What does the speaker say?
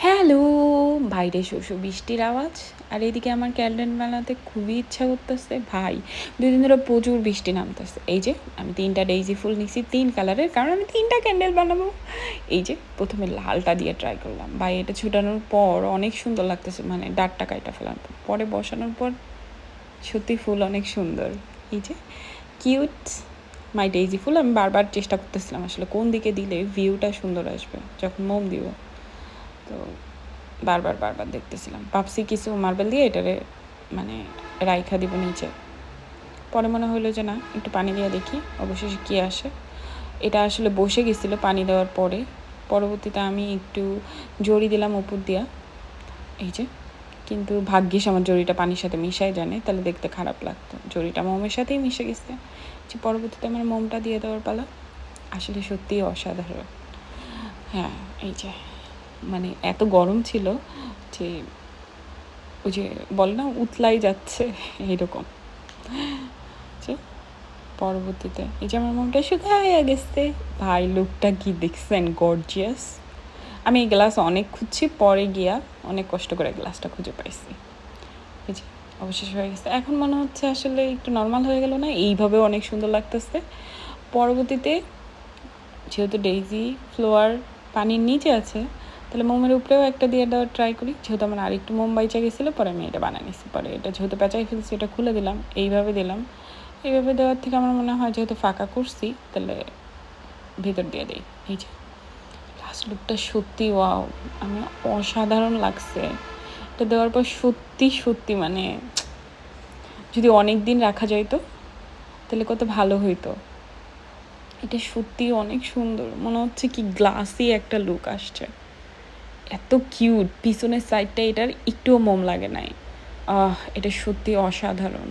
Hello! বাইরে show বৃষ্টির আওয়াজ। আর এদিকে আমার ক্যান্ডেল বানাতে খুবই ইচ্ছা করতেছে। ভাই ২ দিন ধরে প্রচুর বৃষ্টি নামতেছে। এই যে আমি ৩ টা ডেইজি ফুল নিছি ৩ কালারের, কারণ আমি ৩ টা ক্যান্ডেল বানাবো। এই যে ১ম এ লালটা দিয়ে ট্রাই করলাম। ভাই এটা ছুটানোর পর অনেক সুন্দর লাগতেছে, মানে ডাঁটটা কাইটা ফেলার পর। পরে বসানোর পর সত্যি ফুল অনেক সুন্দর। এই যে কিউট মাই ডেইজি ফুল। আমি বারবার চেষ্টা করতেছিলাম আসলে কোন দিকে দিলে ভিউটা সুন্দর আসবে যখন মোম দিব। তো বারবার দেখতেছিলাম, ভাবছি কিছু মার্বেল দিয়ে এটারে মানে রাইখা দিব নিচে। পরে মনে হলো যে না, একটু পানি দিয়ে দেখি অবশেষে কী আসে। এটা আসলে বসে গেছিলো পানি দেওয়ার পরে। পরবর্তীতে আমি একটু জড়ি দিলাম উপর দিয়া, এই যে। কিন্তু ভাগ্যিস আমার জড়িটা পানির সাথে মিশাই জানে, তাহলে দেখতে খারাপ লাগতো। জড়িটা মোমের সাথেই মিশে গেছে। যে পরবর্তীতে আমার মোমটা দিয়ে দেওয়ার পালা। আসলে সত্যিই অসাধারণ। হ্যাঁ, এই যে মানে এত গরম ছিল যে ওই যে বলে না উতলাই যাচ্ছে এইরকম। যে পরবর্তীতে এই যে আমার মোমটা শুকাইয়া গেছে। ভাই লুকটা কি দেখছেন? গর্জিয়াস। আমি এই গ্লাস অনেক খুঁজছি, পরে গিয়া অনেক কষ্ট করে গ্লাসটা খুঁজে পাইছি। এই যে অবশেষ হয়ে গেছে। এখন মনে হচ্ছে আসলে একটু নর্মাল হয়ে গেল না? এইভাবেও অনেক সুন্দর লাগতেছে। পরবর্তীতে যেহেতু ডেইজি ফ্লোয়ার পানির নিচে আছে, তাহলে মোমের উপরেও একটা দিয়ে দেওয়ার ট্রাই করি। যেহেতু আমার আরেকটু মোম বাইচা গেছিলো, পরে আমি এটা বানিয়ে নিচ্ছি। পরে এটা যেহেতু পেঁচাই ফেলছি, এটা খুলে দিলাম, এইভাবে দিলাম। এইভাবে দেওয়ার থেকে আমার মনে হয় যেহেতু ফাঁকা করছি, তাহলে ভিতর দিয়ে দিই। এই যে লাস্ট লুকটা সত্যি ওয়াও, আমি অসাধারণ লাগছে। এটা দেওয়ার পর সত্যি মানে যদি অনেক দিন রাখা যাইতো তাহলে কত ভালো হইতো। এটা সত্যিই অনেক সুন্দর, মনে হচ্ছে কি গ্লাসি একটা লুক আসছে। এত কিউট, পিছনের সাইডটা এটার একটুও মোম লাগে নাই। এটা সত্যি অসাধারণ।